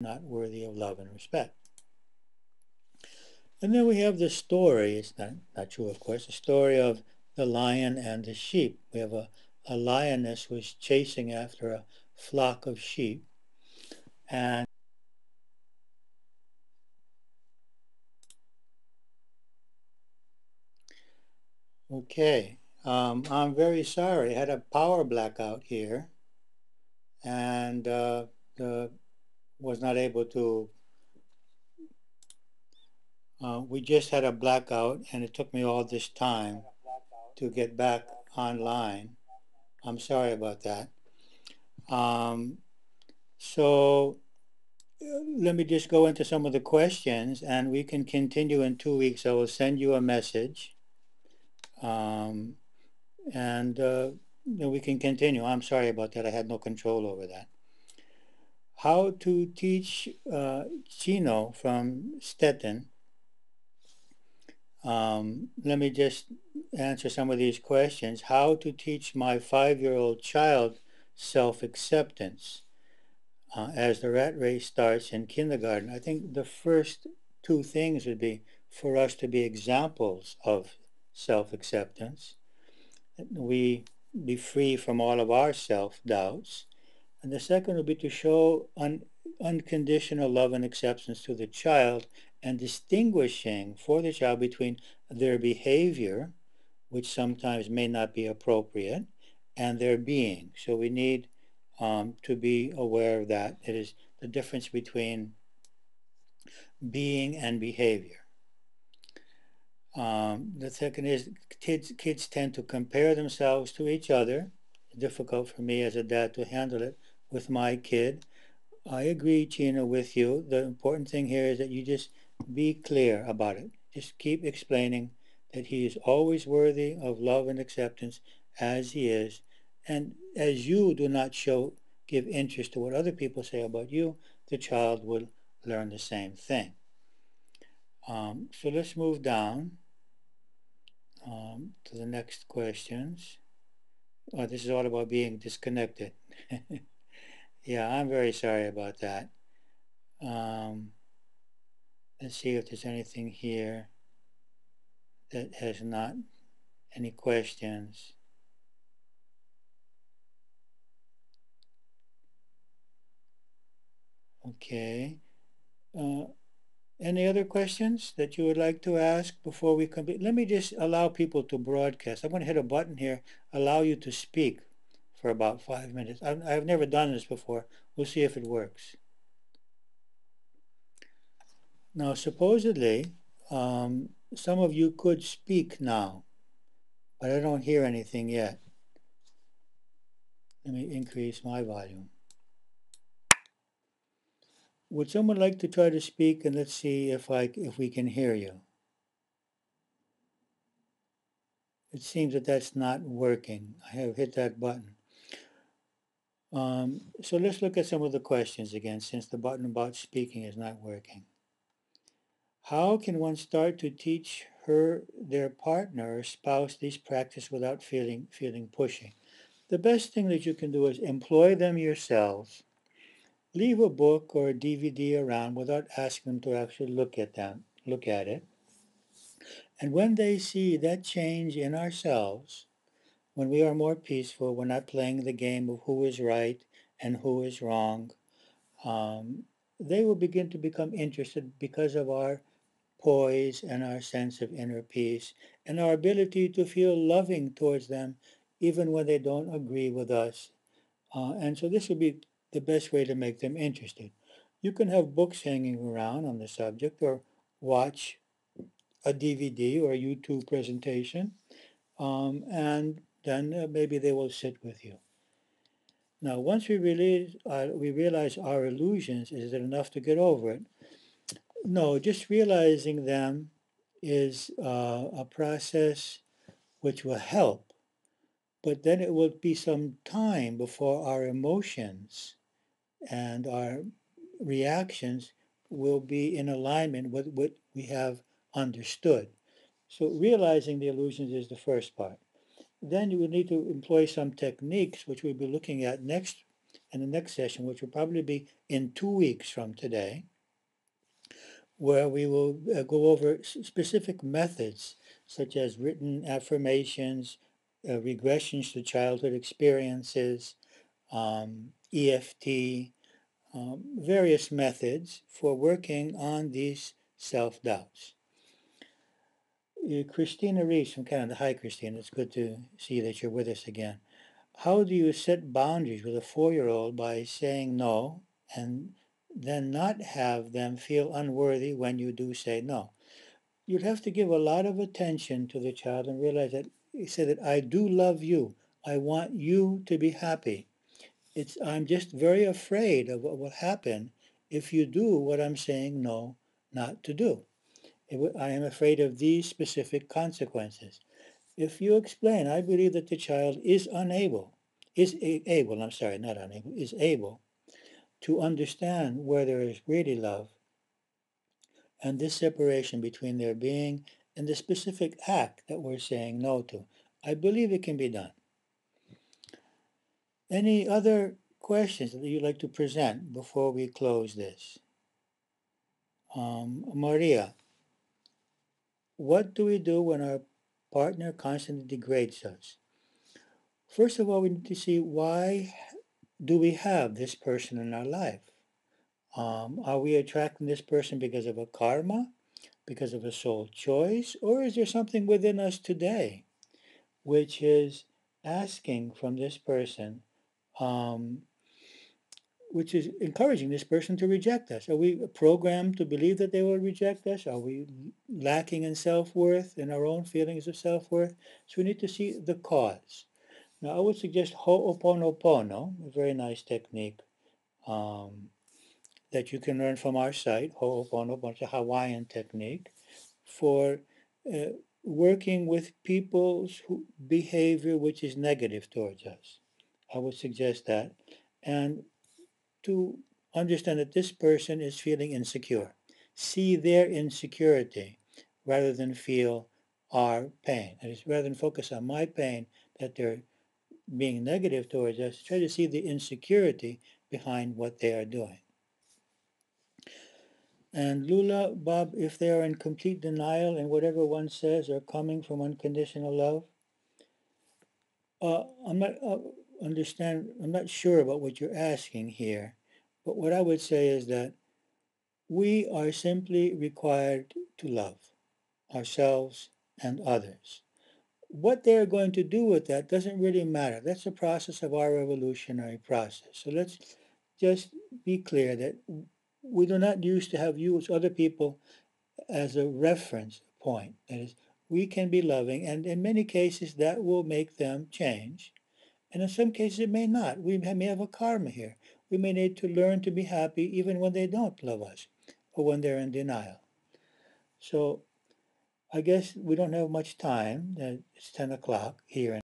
not worthy of love and respect. And then we have the story, it's not true of course, the story of the lion and the sheep. We have a lioness who is chasing after a flock of sheep. And okay, I'm very sorry. I had a power blackout here and was not able to. We just had a blackout and it took me all this time to get back online. I'm sorry about that. Um, so let me just go into some of the questions and we can continue in 2 weeks. I will send you a message um, and then we can continue. I'm sorry about that. I had no control over that. How to teach Chino from Stettin. Let me just answer some of these questions. How to teach my 5-year-old child self-acceptance as the rat race starts in kindergarten. I think the first two things would be for us to be examples of self-acceptance. We be free from all of our self-doubts. And the second would be to show unconditional love and acceptance to the child and distinguishing for the child between their behavior, which sometimes may not be appropriate, and their being. So we need to be aware of that. It is the difference between being and behavior. The second is kids tend to compare themselves to each other. It's difficult for me as a dad to handle it with my kid. I agree, Gina, with you. The important thing here is that you just be clear about it. Just keep explaining that he is always worthy of love and acceptance as he is. And as you do not give interest to what other people say about you, the child will learn the same thing. So let's move down to the next questions. Oh, this is all about being disconnected. Yeah, I'm very sorry about that. Um, let's see if there's anything here that has not any questions. Okay. Uh, any other questions that you would like to ask before we complete? Let me just allow people to broadcast. I'm going to hit a button here, allow you to speak for about 5 minutes. I've never done this before. We'll see if it works. Now, supposedly, some of you could speak now, but I don't hear anything yet. Let me increase my volume. Would someone like to try to speak and let's see if we can hear you? It seems that that's not working. I have hit that button. So let's look at some of the questions again since the button about speaking is not working. How can one start to teach their partner or spouse this practice without feeling pushy? The best thing that you can do is employ them yourselves. Leave a book or a DVD around without asking them to actually look at it. And when they see that change in ourselves, when we are more peaceful, we're not playing the game of who is right and who is wrong, they will begin to become interested because of our poise and our sense of inner peace and our ability to feel loving towards them even when they don't agree with us. And so this would be the best way to make them interested. You can have books hanging around on the subject or watch a DVD or a YouTube presentation, and then maybe they will sit with you. Now, once we realize our illusions, is it enough to get over it? No, just realizing them is a process which will help, but then it will be some time before our emotions and our reactions will be in alignment with what we have understood. So realizing the illusions is the first part. Then you will need to employ some techniques, which we'll be looking at next in the next session, which will probably be in 2 weeks from today, where we will go over specific methods such as written affirmations, regressions to childhood experiences, EFT, various methods for working on these self-doubts. Christina Reese from Canada. Hi, Christina. It's good to see that you're with us again. How do you set boundaries with a 4-year-old by saying no and then not have them feel unworthy when you do say no? You'd have to give a lot of attention to the child and realize that you say that I do love you. I want you to be happy. I'm just very afraid of what will happen if you do what I'm saying no not to do. I am afraid of these specific consequences. If you explain, I believe that the child I'm sorry, not unable, is able to understand where there is really love and this separation between their being and the specific act that we're saying no to. I believe it can be done. Any other questions that you'd like to present before we close this? Maria, what do we do when our partner constantly degrades us? First of all, we need to see why do we have this person in our life? Are we attracting this person because of a karma, because of a soul choice, or is there something within us today which is asking from this person, which is encouraging this person to reject us? Are we programmed to believe that they will reject us? Are we lacking in self-worth, in our own feelings of self-worth? So we need to see the cause. Now, I would suggest Ho'oponopono, a very nice technique that you can learn from our site, Ho'oponopono, it's a Hawaiian technique for working with people's behavior which is negative towards us. I would suggest that. And to understand that this person is feeling insecure. See their insecurity rather than feel our pain. That is, rather than focus on my pain that they're being negative towards us, try to see the insecurity behind what they are doing. And Lula, Bob, if they are in complete denial in whatever one says or coming from unconditional love, I'm not I'm not sure about what you're asking here, but what I would say is that we are simply required to love ourselves and others. What they're going to do with that doesn't really matter. That's a process of our evolutionary process. So let's just be clear that we do not use other people as a reference point. That is, we can be loving, and in many cases that will make them change. And in some cases it may not. We may have a karma here. We may need to learn to be happy even when they don't love us or when they're in denial. So I guess we don't have much time. It's 10 o'clock here.